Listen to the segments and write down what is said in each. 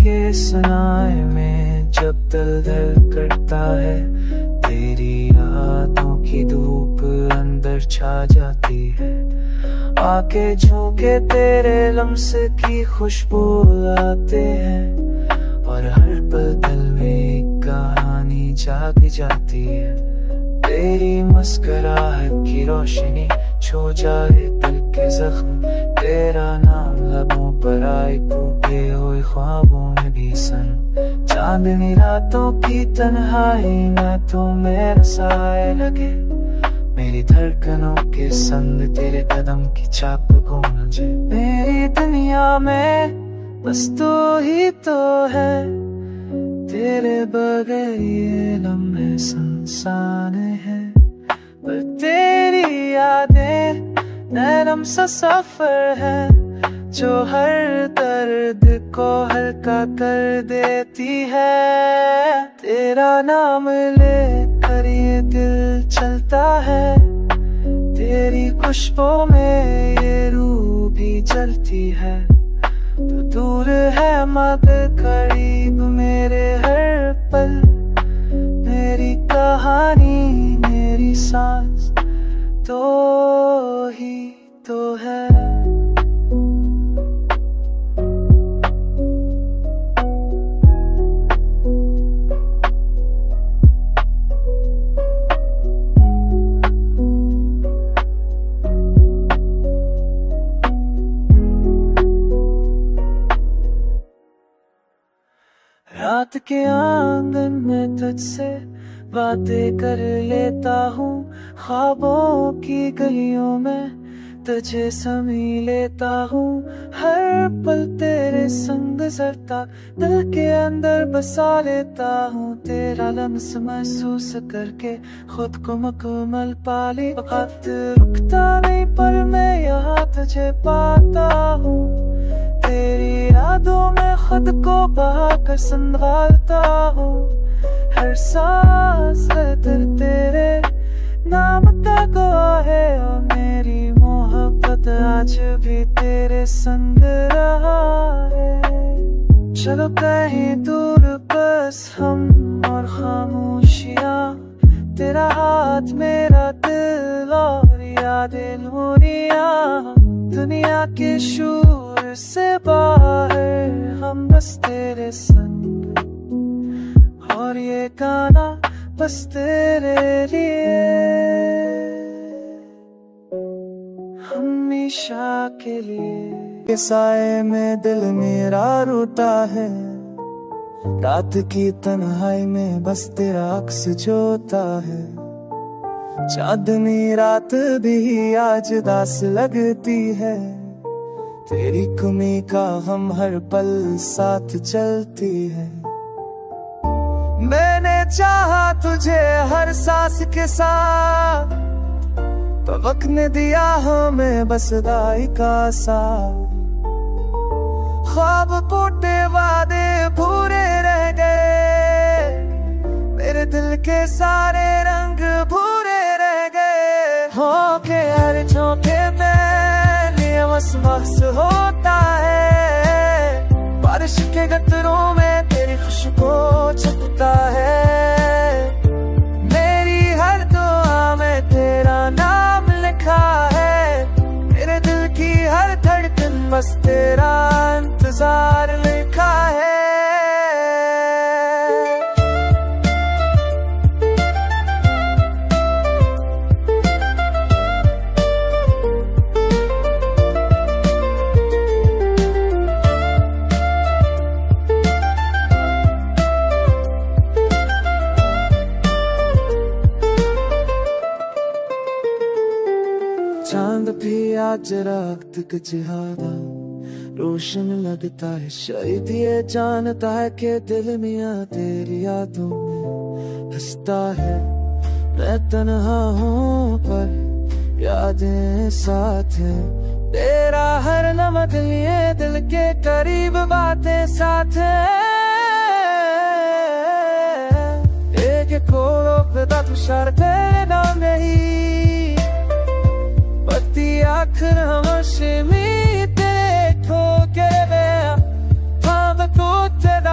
के सनाए में जब दलदल करता है, तेरी यादों की धूप अंदर छा जाती है। आके झोंके तेरे लम्स की खुशबू लाते हैं, और हर पल दिल में एक कहानी जाग जाती है। तेरी मुस्कुराहट की रोशनी छू जाए दिल के जख्म, तेरा नाम लबों पर आए टूटे हुए ख्वाबों में भी सनम। चांदनी रातों की तन्हाई में तो मेरा साए लगे, मेरी धड़कनों के संग तेरे कदम की चाप गूंजे। मेरी दुनिया में बस तू ही तो है, तेरे बगैर ये लम्हे सुनसान है। पर तेरी यादें नरम सा सफर है, जो हर दर्द को हल्का कर देती है। तेरा नाम लेकर ये दिल चलता है, तेरी खुशबू में ये रूह भी जलती है। तो दूर है मगर करीब मेरे हर पल, मेरी कहानी मेरी सांस तो ही तो है। रात के आंगन में तुझसे बातें कर लेता हूँ, ख्वाबों की गलियों में तुझे समी लेता हूँ। हर पल तेरे संग गुजरता दिल के अंदर बसा लेता हूँ। तेरा लम्स महसूस करके खुद को मुकम्मल पा ले। वक्त रुकता नहीं पर मैं यहाँ तुझे पाता हूँ, तेरी यादों में खुद को बहाकर संभालता हूँ। हर सांस है तेरे नाम का गवाह है, और मेरी मोहब्बत आज भी तेरे संग रहा है। चलो कहीं दूर बस हम और खामोशियाँ, तेरा हाथ मेरा दिल और यादें नूरियाँ। दुनिया के शोर से बाहर हम बस तेरे संग, और ये गाना बस तेरे लिए हमेशा के लिए। के साए में दिल मेरा रोता है, रात की तन्हाई में बस तेरा अक्स जोता है। चांदनी रात भी आज दास लगती है, तेरी कमी का हम हर पल साथ चलती है। मैंने चाहा तुझे हर सांस के साथ, तो वक्त ने दिया हमें बस दाई का साथ। ख्वाब टूटे वादे पूरे रह गए, मेरे दिल के सारे रंग भूरे रह गए। हो के हर झोंके में नियमस महस होता है, बारिश के गतरों में तेरी खुशबू छुपता है। मेरी हर दुआ में तेरा नाम लिखा है, मेरे दिल की हर धड़कन बस तेरा इंतजार लिखा है। चांद भी आज रात का चेहरा रोशन लगता है, शायद ये जानता है कि दिल मियाँ तेरी यादों में हंसता है। मैं तन्हा हूँ पर यादें साथ हैं, तेरा हर नमक लिए दिल के करीब बातें साथ हैं। एक कोलो पे तुषार तेरा नहीं, आखिर हमसे मी तेरे ठोकर में भाव को तेरे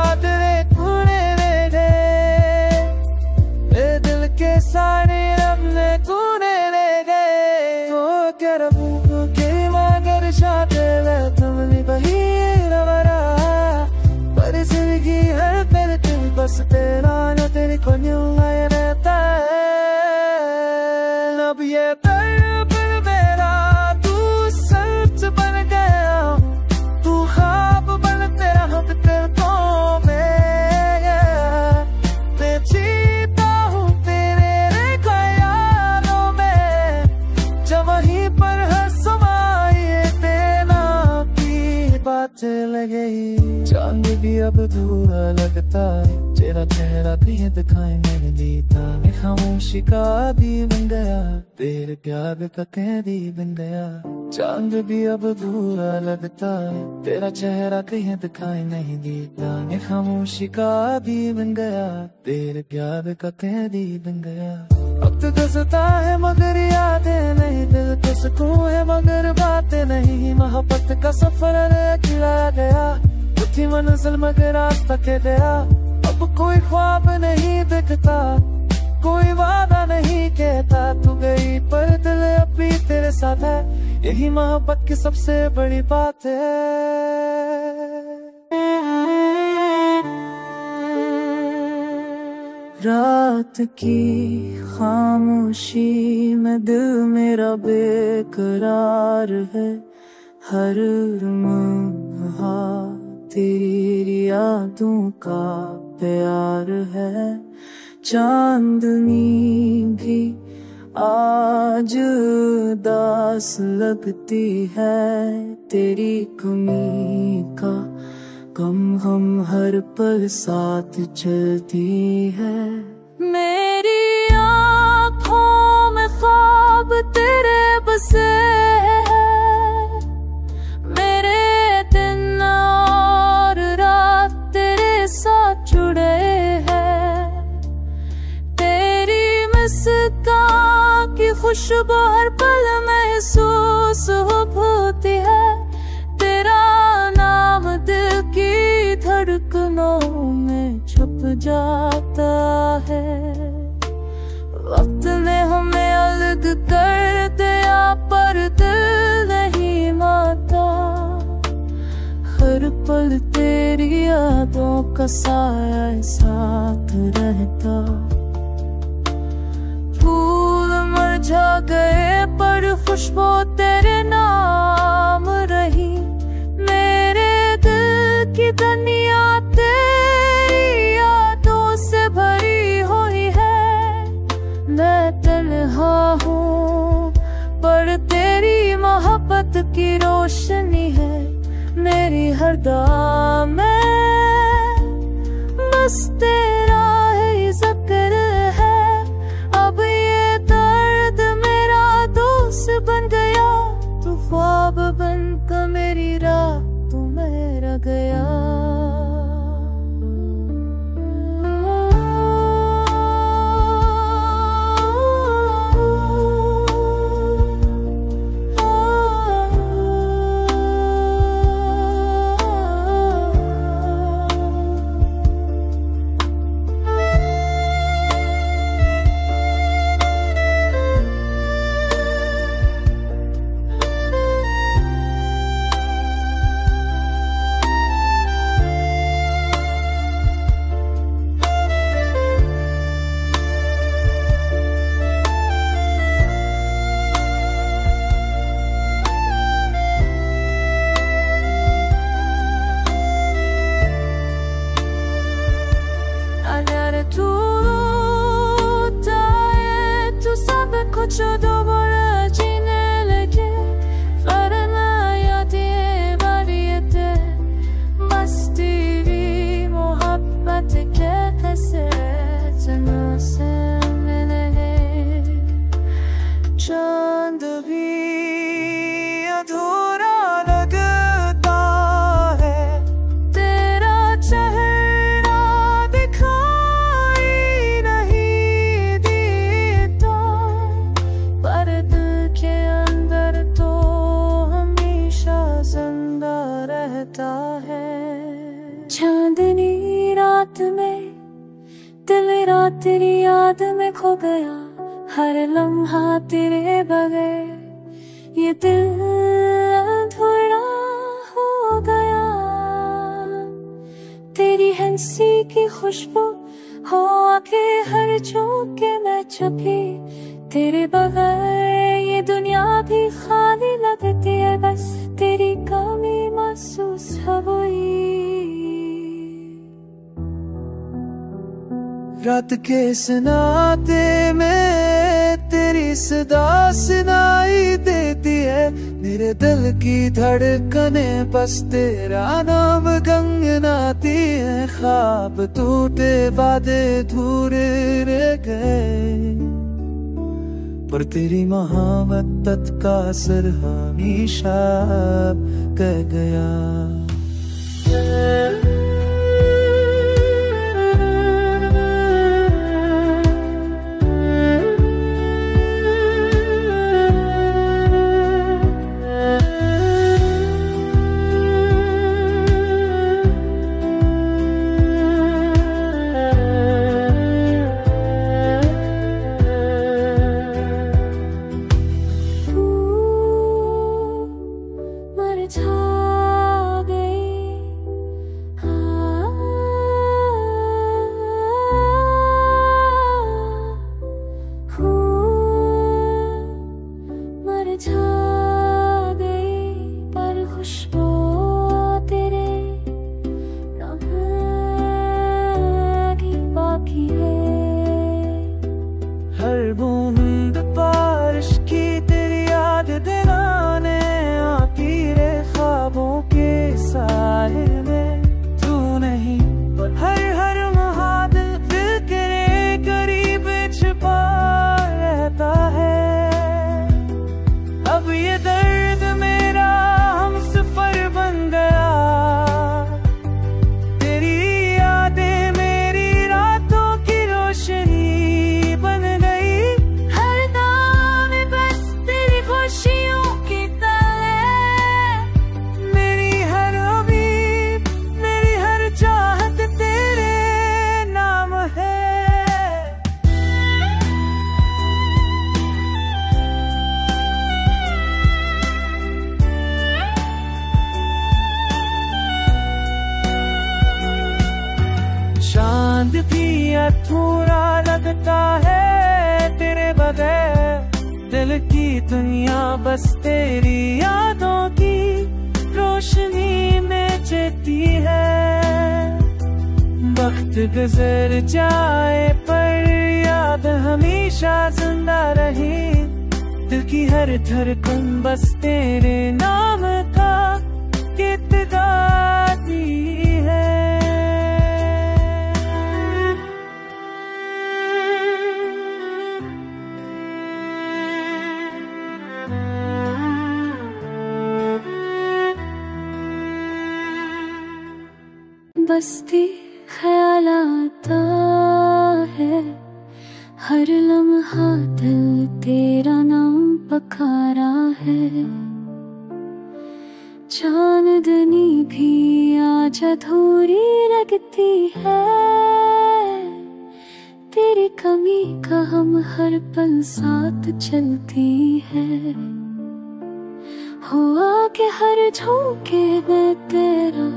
अधूरा लगता है, तेरा चेहरा कहीं दिखाई नहीं देता। मैं खामोशी का आदी बन गया, तेरे प्यार का कैदी बन गया। चांद भी अब अधूरा लगता है, तेरा चेहरा कहीं दिखाई नहीं देता। मैं खामोशी का आदी बन गया, तेरे प्यार का कैदी बन गया। वक्त गुजरता है मगर यादें नहीं, दिल को सुकून है मगर बातें नहीं। मोहब्बत का सफर अकेला गया, उठी मंजिल मगर रास्ता के गया। अब कोई ख्वाब नहीं दिखता, कोई वादा नहीं कहता। तू गई पर दिल अभी तेरे साथ है, यही मोहब्बत की सबसे बड़ी बात है। रात की खामोशी में दिल मेरा बेकरार है। हर लम्हा तेरी यादों का प्यार है। चांदनी भी आज उदास लगती है, तेरी कमी का गम हम हर पल साथ चलती है। मेरी आँखों में ख्वाब तेरे बसे हैं, मेरे दिन और रात तेरे साथ जुड़े हैं। तेरी मुस्कान की खुशबू हर पल महसूस होती है। तेरा नाम दिल की धड़कनों में छुप जाता है। वक्त ने हमें अलग कर दिया पर दिल नहीं मानता। हर पल तेरी यादों का साया साथ रहता। फूल मुरझा गए पर खुशबू तेरे नाम रही। मेरे दिल की दुनिया तेरी यादों से भरी हुई है। मैं तन्हा हूँ पर तेरी मोहब्बत की रोशनी है मेरी हर दुआ में। बस तेरा ही जिक्र है, अब ये दर्द मेरा दोस्त बन गया। तू ख्वाब बनकर मेरी रात में रह गया। कुछ दोबारा जीने लगे, वरना यादें बारियते मस्ती भी मोहब्बत के हसरतना से मिले। चांद भी अधूरा लगता है, तेरा चेहरा दिखाई नहीं देता। पर दिल के अंदर तो हमेशा जिंदा रहता है। चांदनी रात में दिल रात तेरी याद में खो गया। हर लम्हा तेरे बगैर ये दिल अधूरा हो गया। तेरी हंसी की खुशबू हो आके हर झोंके में छुपी। तेरे बगैर ये दुनिया भी खाली लगती है, बस तेरी कमी महसूस हुई। रात के सनाते में तेरी सदा सुनाई देती है। मेरे दिल की धड़कने बस तेरा नाम गंगनाती है। ख्वाब टूटे वादे अधूरे रह गए, पर तेरी मोहब्बत का असर हमेशा कह गया। हर बूंद बारिश की तेरी याद दिलाने आती रे, ख्वाबों के साए में तू नहीं। हर हर महादिल दिल तेरे करीब छिपा रहता है। अब ये दर्द मेरा हम सफर बन गया, तेरी यादें मेरी रातों की रोशनी बन गई। हर दाम बस तेरी खुशियों की तले, मेरी हर उम्मीद मेरी हर चाहत तेरे नाम है। चांद भी अधूरा लगता है तेरे बगैर, दिल की दुनिया बस तेरी यादों की रोशनी में जीती है। वक्त गुजर जाए पर याद हमेशा जिंदा रही, दिल की हर धड़कन बस तेरे नाम का गीत गाती है। बस्ती ख्याल आता है, हर लम्हा दिल तेरा नाम पकारा है। चांदनी भी आज अधूरी लगती है, तेरी कमी का हम हर पल साथ चलती है। हुआ कि हर झोंके में तेरा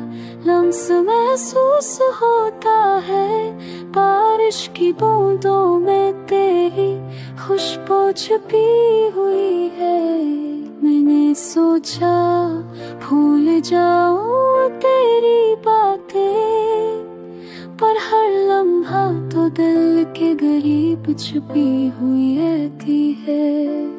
लम्स महसूस होता है, बारिश की बूंदों में तेरी खुशबू छुपी हुई है। मैंने सोचा भूल जाऊं तेरी बातें, पर हर लम्हा तो दिल के करीब छुपी हुई रहती है।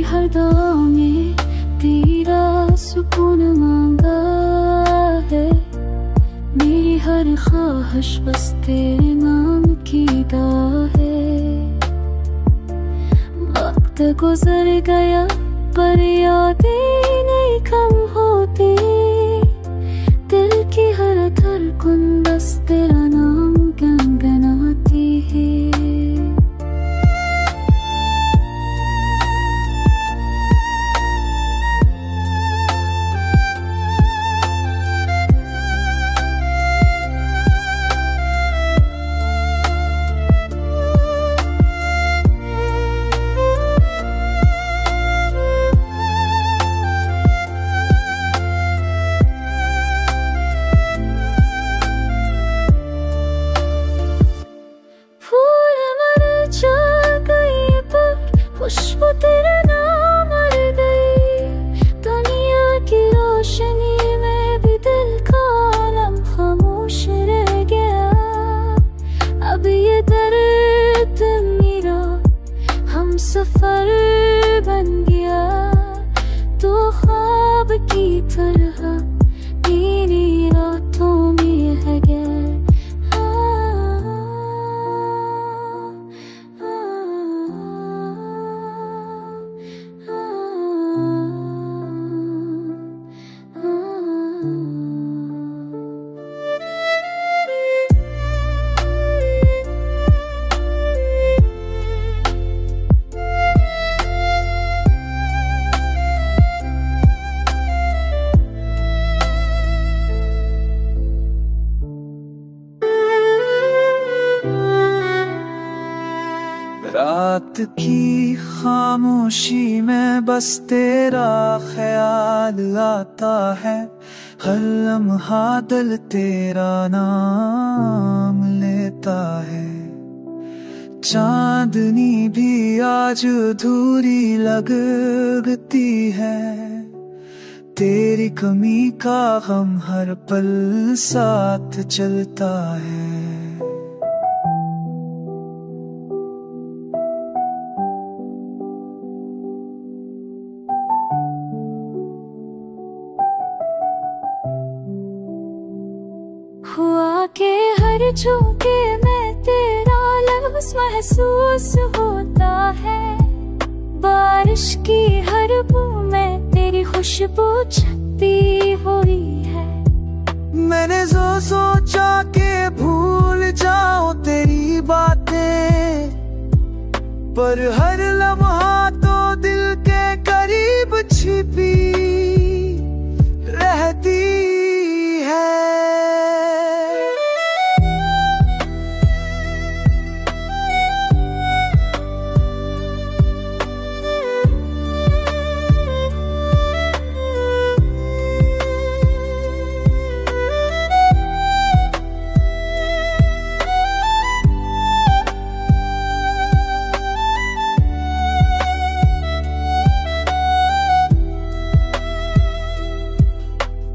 हर दुआ में तेरा सुकून मांगा है, मेरी हर ख्वाहिश बस तेरे नाम की दुआ है। वक्त गुजर गया पर यादें नहीं कम होती, दिल की हर धड़कन बस तेरा नाम गुनगुनाती है। रात की खामोशी में बस तेरा ख्याल आता है, हर लम्हा दिल तेरा नाम लेता है। चांदनी भी आज अधूरी लगती है, तेरी कमी का गम हर पल साथ चलता है। हुआ के हर झोंके में तेरा लफ्ज़ महसूस होता है, बारिश की हर बूंद में तेरी खुशबू छपी हुई है। मैंने जो सोचा के भूल जाऊं तेरी बातें, पर हर लम्हा तो दिल के करीब छिपी रहती है।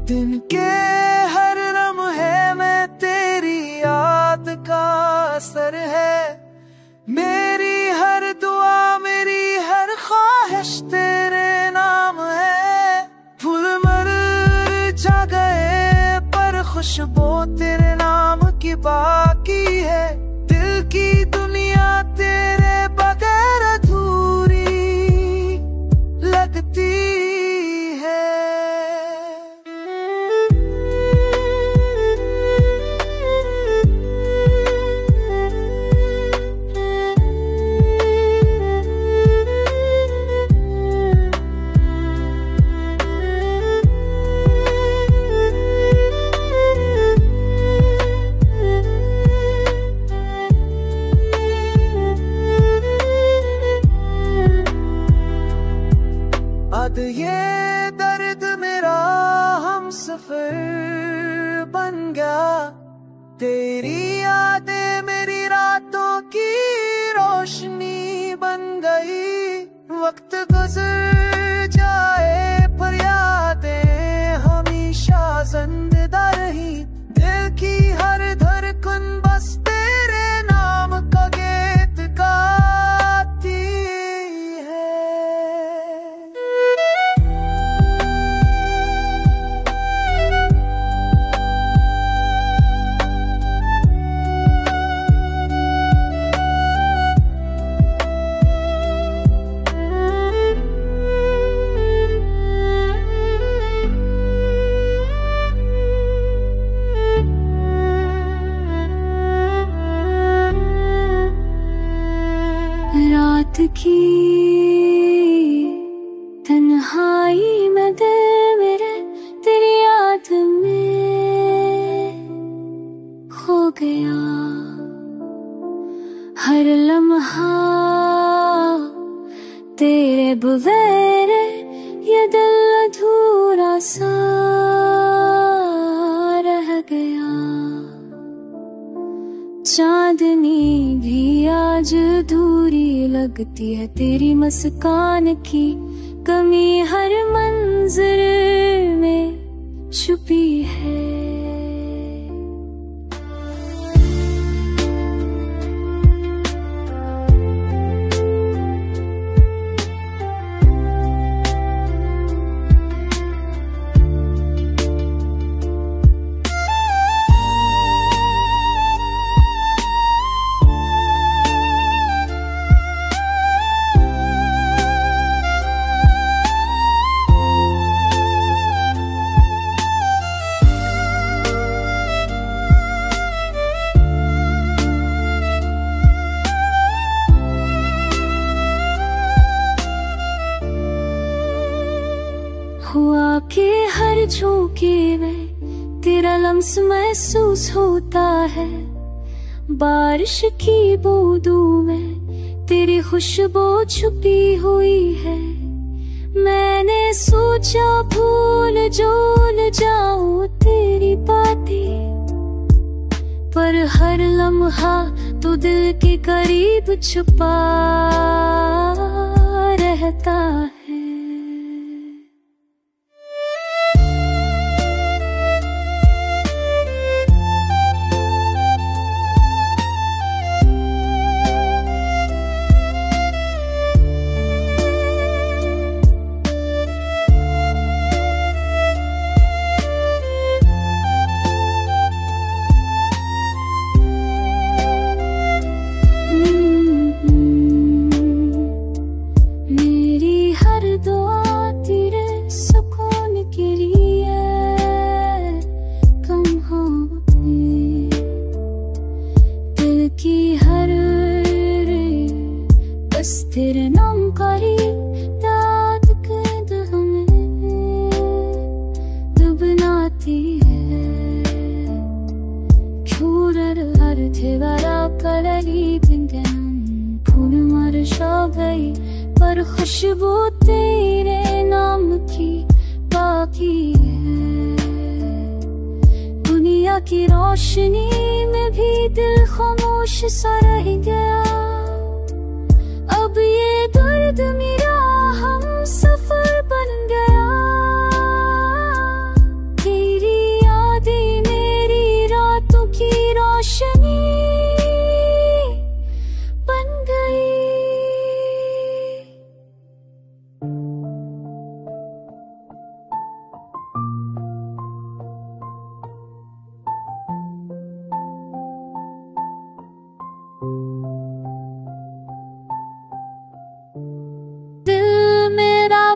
दिन के हर लम्हे में तेरी याद का असर है, मेरी हर दुआ मेरी हर ख्वाहिश तेरे नाम है। फूल मर जा गए पर खुशबू तेरे नाम की बाकी है, दिल की दुनिया तेरे बगैर अधूरी लगती है। अब ये दर्द मेरा हम सफर बन गया, तेरी यादें मेरी रातों की रोशनी बन गई। वक्त गुजर जाए पर यादें हमेशा जिंदा रही, दिल की हर धड़कन बस तेरे नाम का गीत गाती है। रात की तन्हाई में दिल मेरे तेरी याद में खो गया, हर लम्हा तेरे बगैर ये दिल अधूरा सा रह गया। चांदनी भी आज अधूरी लगती है, तेरी मुस्कान की कमी हर मंजर में छुपी है। हुआ के हर झोंके में तेरा लम्स महसूस होता है, बारिश की बूंदों में तेरी खुशबू छुपी हुई है। मैंने सोचा भूल जाऊं तेरी बातें, पर हर लम्हा तो दिल के करीब छुपा रहता है। तेरे नाम का ही याद के दिल में दुबनाती है। क्यूरर हर थेवारा कलरी बिंगन फूल मरशा गई, पर खुशबू तेरे नाम की बाकी है। दुनिया की रोशनी में भी दिल खामोश सा रह गया। अब ये दर्द मेरा हम सफर बन गया। तेरी यादें मेरी रातों की रोशनी बन गई।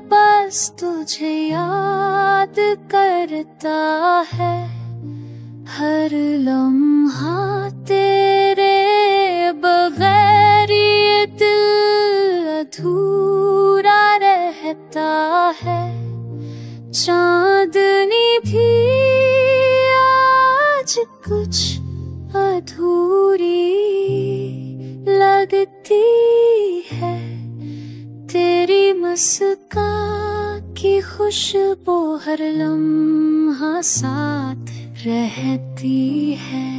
बस तुझे याद करता है, हर लम्हा तेरे बगैर ये दिल अधूरा रहता है। चांदनी भी आज कुछ अधूरी लगती है। तेरी मुस्कान की खुशबू हर लम्हा साथ रहती है।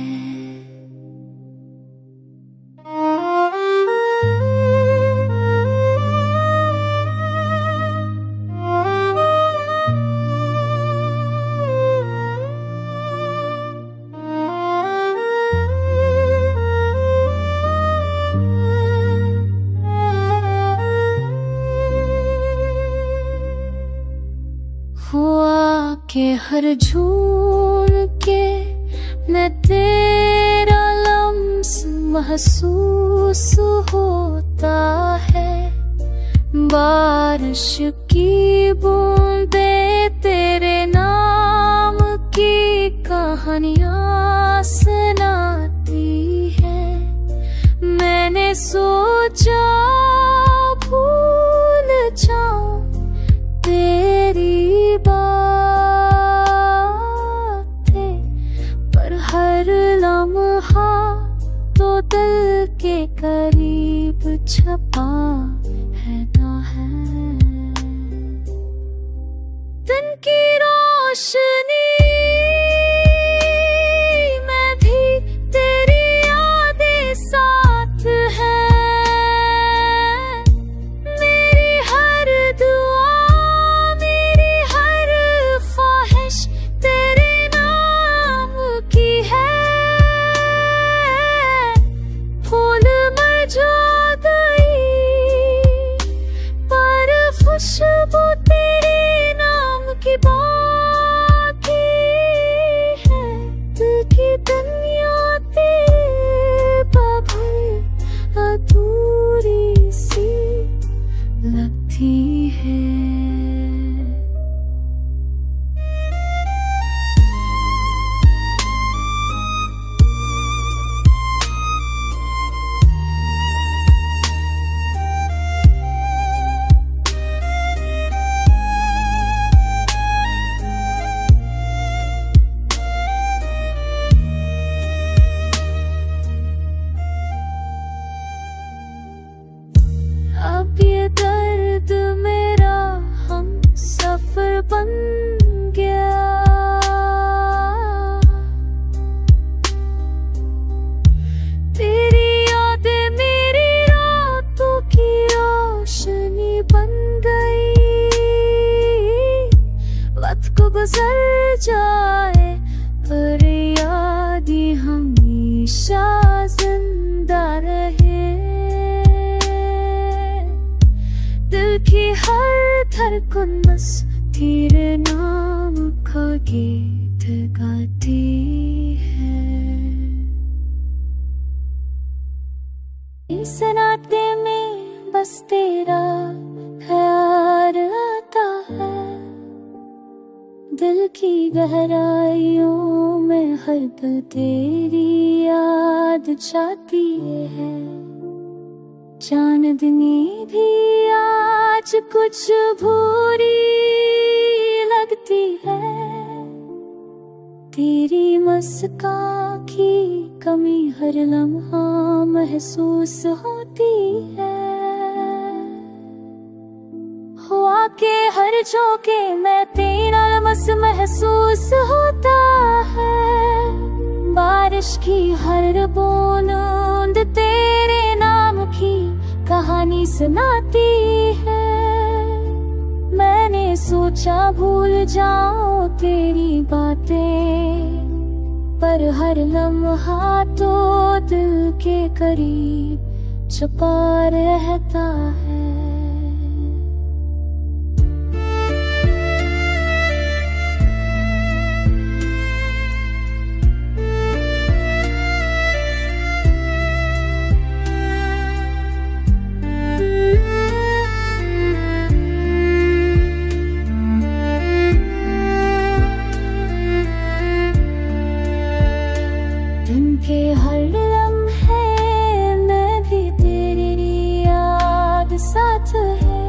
हुआ के हर झूम के मैं तेरा लम्स महसूस होता है। बारिश की बूंदें तेरे नाम की कहानियां सुनाती है। मैंने सोचा भूल जाऊं तेरी बातें, पर हर लम्हा तो दिल के करीब छपा रहता है। दिन की रोशनी में भी तेरी यादें साथ है। मेरी हर दुआ खुशबू तेरे नाम की बात गुजर जाए, पर यादें हमेशा जिंदा रहे। दिल की हर धड़कन बस तेरे नाम का गीत गाती है। इस नाते में बस तेरा ख्याल आता है। दिल की गहराइयों में हर पल तेरी याद जाती है। चांदनी भी आज कुछ भूरी लगती है। तेरी मुस्कान की कमी हर लम्हा महसूस होती है। हुआ के हर झोंके में तेरा लम्स महसूस होता है। बारिश की हर बूंद तेरे नाम की कहानी सुनाती है। मैंने सोचा भूल जाऊं तेरी बातें, पर हर लम्हा तो दिल के करीब छुपा रहता है। दिन के हर लम्हे में भी तेरी याद साथ है।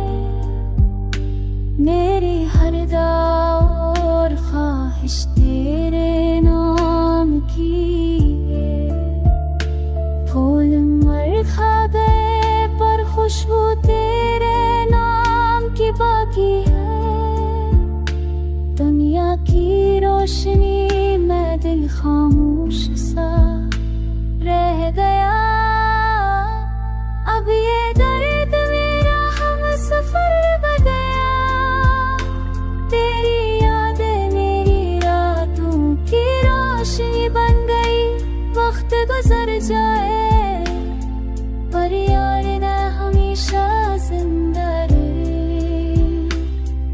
मेरी हर दुआ और ख्वाहिश तेरे नाम की है। फूल मर खा गए पर खुशबू तेरे नाम की बाकी है। दुनिया की रोशनी में दिल खामोश सा रह गया। अब ये दर्द मेरा हम सफर बन गया। तेरी यादें मेरी रातों की रोशनी बन गई। वक्त गुजर जाए पर यार ना हमेशा जिंदा रहे।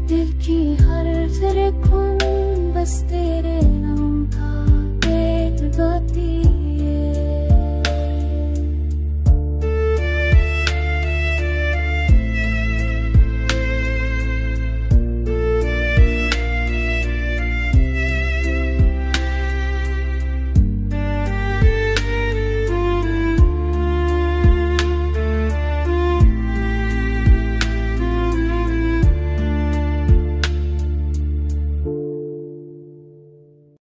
दिल की हर धड़कन बस तेरे नाम का गीत गाती